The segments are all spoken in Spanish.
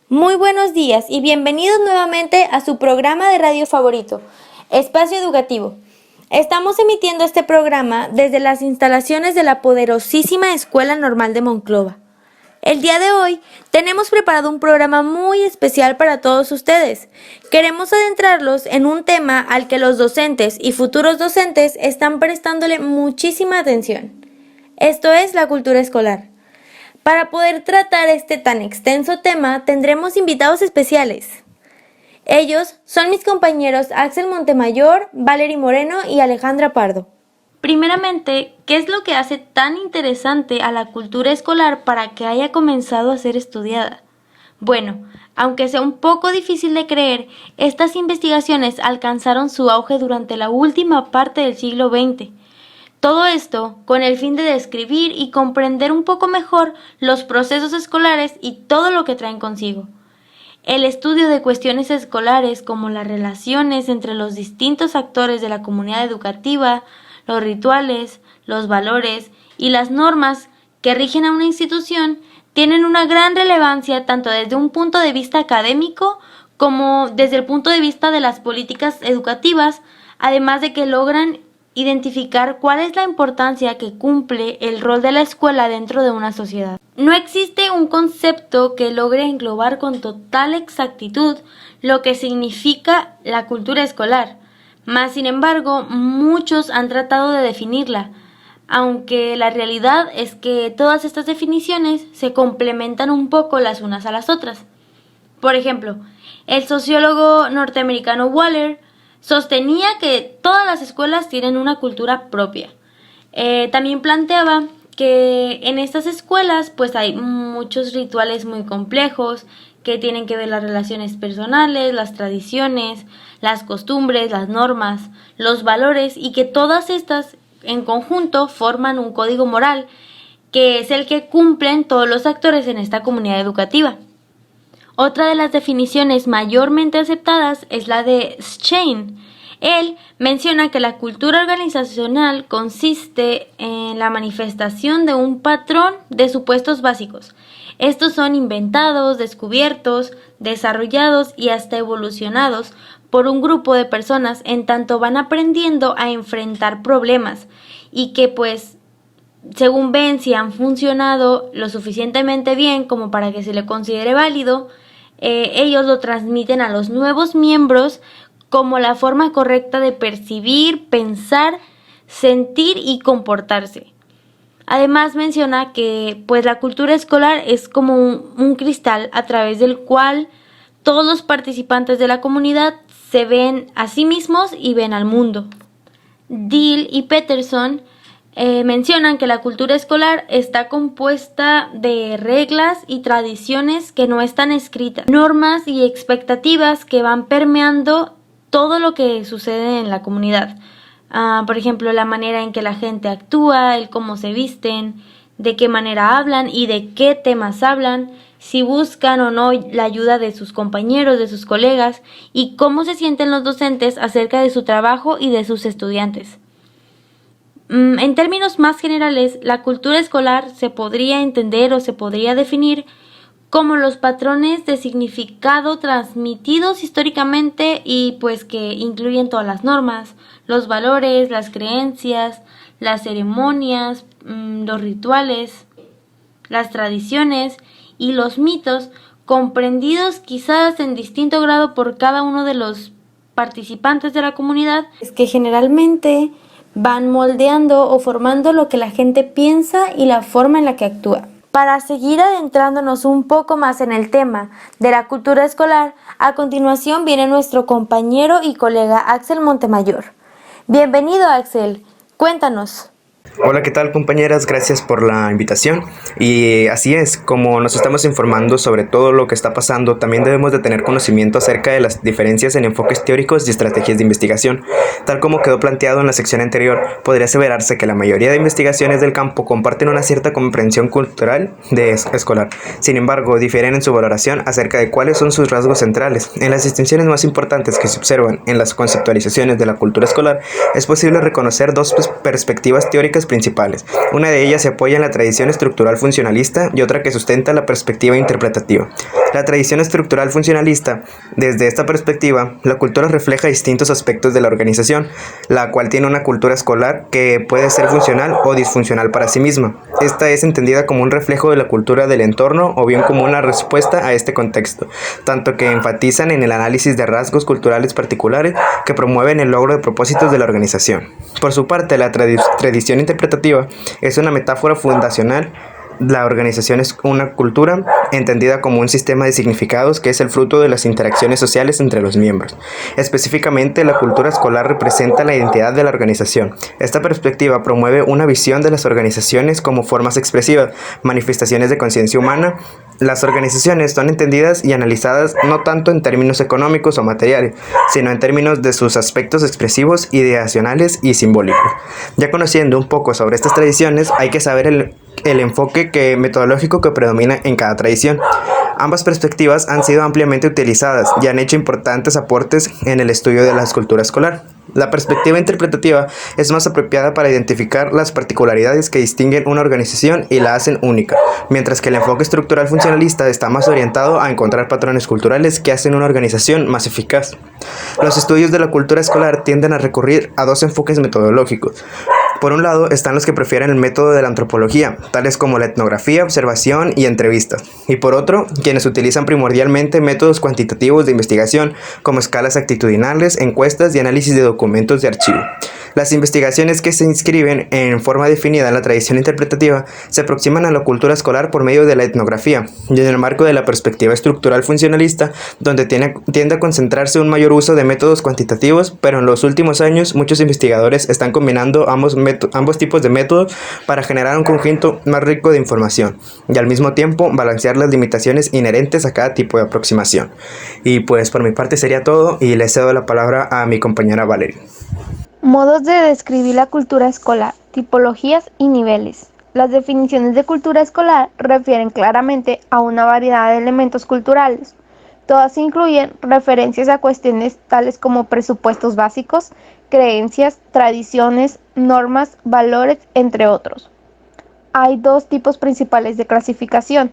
Muy buenos días y bienvenidos nuevamente a su programa de radio favorito, Espacio Educativo. Estamos emitiendo este programa desde las instalaciones de la poderosísima Escuela Normal de Monclova. El día de hoy tenemos preparado un programa muy especial para todos ustedes. Queremos adentrarlos en un tema al que los docentes y futuros docentes están prestándole muchísima atención. Esto es la cultura escolar. Para poder tratar este tan extenso tema, tendremos invitados especiales. Ellos son mis compañeros Axel Montemayor, Valery Moreno y Alejandra Pardo. Primeramente, ¿qué es lo que hace tan interesante a la cultura escolar para que haya comenzado a ser estudiada? Bueno, aunque sea un poco difícil de creer, estas investigaciones alcanzaron su auge durante la última parte del siglo XX. Todo esto con el fin de describir y comprender un poco mejor los procesos escolares y todo lo que traen consigo. El estudio de cuestiones escolares como las relaciones entre los distintos actores de la comunidad educativa, los rituales, los valores y las normas que rigen a una institución tienen una gran relevancia tanto desde un punto de vista académico como desde el punto de vista de las políticas educativas, además de que logran identificar cuál es la importancia que cumple el rol de la escuela dentro de una sociedad. No existe un concepto que logre englobar con total exactitud lo que significa la cultura escolar, mas sin embargo muchos han tratado de definirla, aunque la realidad es que todas estas definiciones se complementan un poco las unas a las otras. Por ejemplo, el sociólogo norteamericano Waller sostenía que todas las escuelas tienen una cultura propia. También planteaba que en estas escuelas pues hay muchos rituales muy complejos que tienen que ver las relaciones personales, las tradiciones, las costumbres, las normas, los valores y que todas estas en conjunto forman un código moral que es el que cumplen todos los actores en esta comunidad educativa. Otra de las definiciones mayormente aceptadas es la de Schein. Él menciona que la cultura organizacional consiste en la manifestación de un patrón de supuestos básicos. Estos son inventados, descubiertos, desarrollados y hasta evolucionados por un grupo de personas en tanto van aprendiendo a enfrentar problemas y que pues según ven si han funcionado lo suficientemente bien como para que se le considere válido, ellos lo transmiten a los nuevos miembros como la forma correcta de percibir, pensar, sentir y comportarse. Además menciona que pues la cultura escolar es como un cristal a través del cual todos los participantes de la comunidad se ven a sí mismos y ven al mundo. Dill y Peterson mencionan que la cultura escolar está compuesta de reglas y tradiciones que no están escritas, normas y expectativas que van permeando todo lo que sucede en la comunidad. Por ejemplo, la manera en que la gente actúa, el cómo se visten, de qué manera hablan y de qué temas hablan, si buscan o no la ayuda de sus compañeros, de sus colegas y cómo se sienten los docentes acerca de su trabajo y de sus estudiantes. En términos más generales, la cultura escolar se podría entender o se podría definir como los patrones de significado transmitidos históricamente y pues que incluyen todas las normas, los valores, las creencias, las ceremonias, los rituales, las tradiciones y los mitos comprendidos quizás en distinto grado por cada uno de los participantes de la comunidad, es que generalmente van moldeando o formando lo que la gente piensa y la forma en la que actúa. Para seguir adentrándonos un poco más en el tema de la cultura escolar, a continuación viene nuestro compañero y colega Axel Montemayor. Bienvenido, Axel. Cuéntanos. Hola, ¿qué tal, compañeras? Gracias por la invitación. Y así es, como nos estamos informando sobre todo lo que está pasando, también debemos de tener conocimiento acerca de las diferencias en enfoques teóricos y estrategias de investigación. Tal como quedó planteado en la sección anterior, podría aseverarse que la mayoría de investigaciones del campo comparten una cierta comprensión cultural de escolar. Sin embargo, difieren en su valoración acerca de cuáles son sus rasgos centrales. En las distinciones más importantes que se observan en las conceptualizaciones de la cultura escolar, es posible reconocer dos perspectivas teóricas principales. Una de ellas se apoya en la tradición estructural funcionalista y otra que sustenta la perspectiva interpretativa. La tradición estructural funcionalista, desde esta perspectiva, la cultura refleja distintos aspectos de la organización, la cual tiene una cultura escolar que puede ser funcional o disfuncional para sí misma. Esta es entendida como un reflejo de la cultura del entorno o bien como una respuesta a este contexto, tanto que enfatizan en el análisis de rasgos culturales particulares que promueven el logro de propósitos de la organización. Por su parte, la tradición interpretativa es una metáfora fundacional. La organización es una cultura entendida como un sistema de significados que es el fruto de las interacciones sociales entre los miembros. Específicamente, la cultura escolar representa la identidad de la organización. Esta perspectiva promueve una visión de las organizaciones como formas expresivas, manifestaciones de conciencia humana. Las organizaciones son entendidas y analizadas no tanto en términos económicos o materiales, sino en términos de sus aspectos expresivos, ideacionales y simbólicos. Ya conociendo un poco sobre estas tradiciones, hay que saber el enfoque metodológico que predomina en cada tradición. Ambas perspectivas han sido ampliamente utilizadas y han hecho importantes aportes en el estudio de la cultura escolar. La perspectiva interpretativa es más apropiada para identificar las particularidades que distinguen una organización y la hacen única, mientras que el enfoque estructural funcionalista está más orientado a encontrar patrones culturales que hacen una organización más eficaz. Los estudios de la cultura escolar tienden a recurrir a dos enfoques metodológicos. Por un lado están los que prefieren el método de la antropología, tales como la etnografía, observación y entrevistas, y por otro, quienes utilizan primordialmente métodos cuantitativos de investigación, como escalas actitudinales, encuestas y análisis de documentos de archivo. Las investigaciones que se inscriben en forma definida en la tradición interpretativa se aproximan a la cultura escolar por medio de la etnografía y en el marco de la perspectiva estructural funcionalista, donde tiende a concentrarse un mayor uso de métodos cuantitativos, pero en los últimos años muchos investigadores están combinando ambos tipos de métodos para generar un conjunto más rico de información y al mismo tiempo balancear las limitaciones inherentes a cada tipo de aproximación. Y pues por mi parte sería todo y le cedo la palabra a mi compañera Valeria. Modos de describir la cultura escolar, tipologías y niveles. Las definiciones de cultura escolar refieren claramente a una variedad de elementos culturales. Todas incluyen referencias a cuestiones tales como presupuestos básicos, creencias, tradiciones, normas, valores, entre otros. Hay dos tipos principales de clasificación.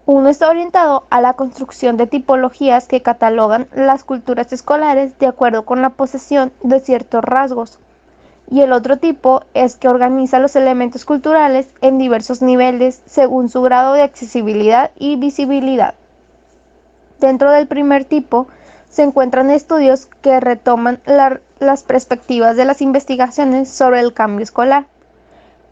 Uno está orientado a la construcción de tipologías que catalogan las culturas escolares de acuerdo con la posesión de ciertos rasgos. Y el otro tipo es que organiza los elementos culturales en diversos niveles según su grado de accesibilidad y visibilidad. Dentro del primer tipo se encuentran estudios que retoman las perspectivas de las investigaciones sobre el cambio escolar.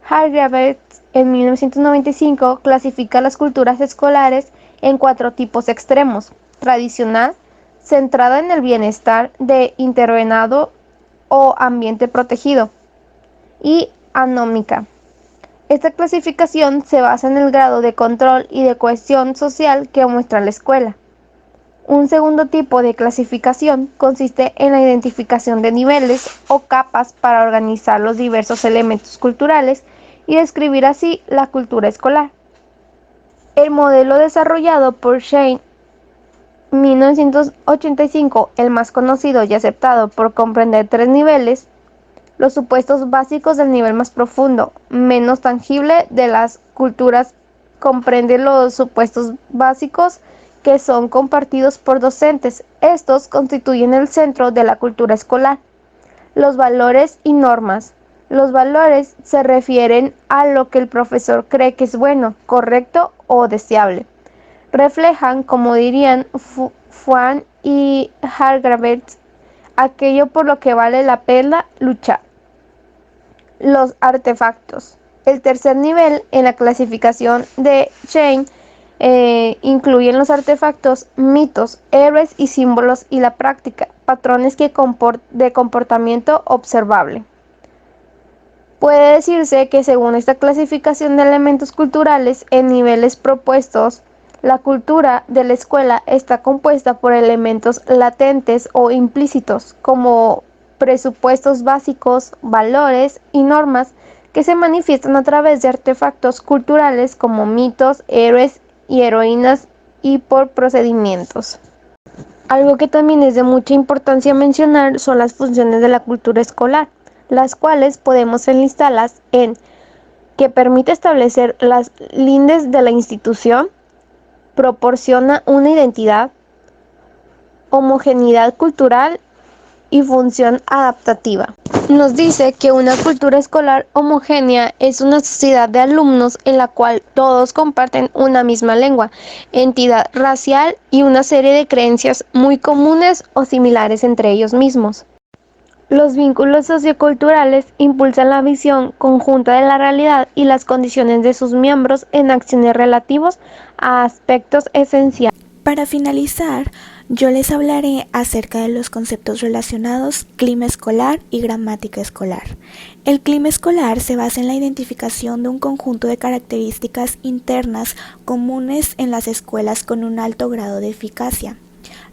Hargreaves en 1995 clasifica las culturas escolares en 4 tipos extremos: tradicional, centrada en el bienestar de intervenado o ambiente protegido, y anómica. Esta clasificación se basa en el grado de control y de cohesión social que muestra la escuela. Un segundo tipo de clasificación consiste en la identificación de niveles o capas para organizar los diversos elementos culturales y describir así la cultura escolar. El modelo desarrollado por Shane en 1985, el más conocido y aceptado por comprender 3 niveles: los supuestos básicos del nivel más profundo, menos tangible de las culturas, comprende los supuestos básicos que son compartidos por docentes. Estos constituyen el centro de la cultura escolar. Los valores y normas. Los valores se refieren a lo que el profesor cree que es bueno, correcto o deseable. Reflejan, como dirían Fuan y Hargreaves, aquello por lo que vale la pena luchar. Los artefactos. El tercer nivel en la clasificación de Shane incluyen los artefactos, mitos, héroes y símbolos y la práctica, patrones de comportamiento observable. Puede decirse que según esta clasificación de elementos culturales en niveles propuestos, la cultura de la escuela está compuesta por elementos latentes o implícitos, como presupuestos básicos, valores y normas que se manifiestan a través de artefactos culturales como mitos, héroes y heroínas y por procedimientos. Algo que también es de mucha importancia mencionar son las funciones de la cultura escolar, las cuales podemos enlistarlas en: que permite establecer las lindes de la institución, proporciona una identidad, homogeneidad cultural y función adaptativa. Nos dice que una cultura escolar homogénea es una sociedad de alumnos en la cual todos comparten una misma lengua, entidad racial y una serie de creencias muy comunes o similares entre ellos mismos. Los vínculos socioculturales impulsan la visión conjunta de la realidad y las condiciones de sus miembros en acciones relativos a aspectos esenciales. Para finalizar, yo les hablaré acerca de los conceptos relacionados clima escolar y gramática escolar. El clima escolar se basa en la identificación de un conjunto de características internas comunes en las escuelas con un alto grado de eficacia.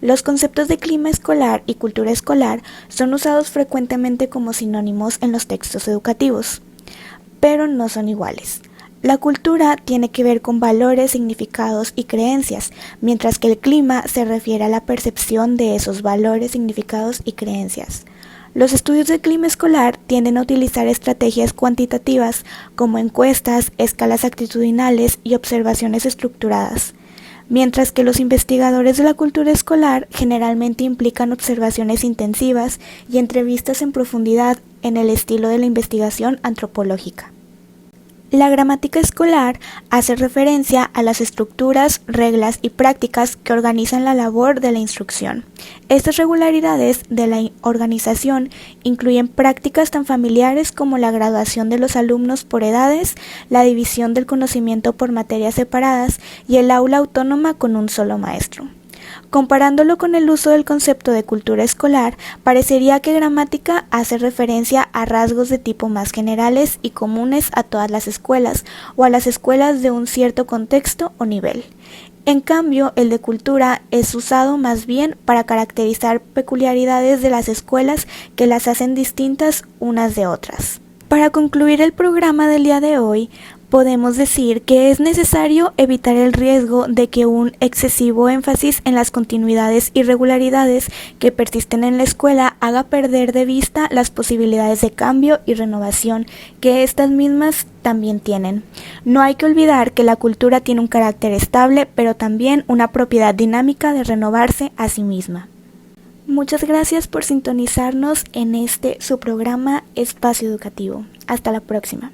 Los conceptos de clima escolar y cultura escolar son usados frecuentemente como sinónimos en los textos educativos, pero no son iguales. La cultura tiene que ver con valores, significados y creencias, mientras que el clima se refiere a la percepción de esos valores, significados y creencias. Los estudios del clima escolar tienden a utilizar estrategias cuantitativas como encuestas, escalas actitudinales y observaciones estructuradas, mientras que los investigadores de la cultura escolar generalmente implican observaciones intensivas y entrevistas en profundidad en el estilo de la investigación antropológica. La gramática escolar hace referencia a las estructuras, reglas y prácticas que organizan la labor de la instrucción. Estas regularidades de la organización incluyen prácticas tan familiares como la graduación de los alumnos por edades, la división del conocimiento por materias separadas y el aula autónoma con un solo maestro. Comparándolo con el uso del concepto de cultura escolar, parecería que gramática hace referencia a rasgos de tipo más generales y comunes a todas las escuelas o a las escuelas de un cierto contexto o nivel. En cambio, el de cultura es usado más bien para caracterizar peculiaridades de las escuelas que las hacen distintas unas de otras. Para concluir el programa del día de hoy, podemos decir que es necesario evitar el riesgo de que un excesivo énfasis en las continuidades y regularidades que persisten en la escuela haga perder de vista las posibilidades de cambio y renovación que estas mismas también tienen. No hay que olvidar que la cultura tiene un carácter estable, pero también una propiedad dinámica de renovarse a sí misma. Muchas gracias por sintonizarnos en su programa Espacio Educativo. Hasta la próxima.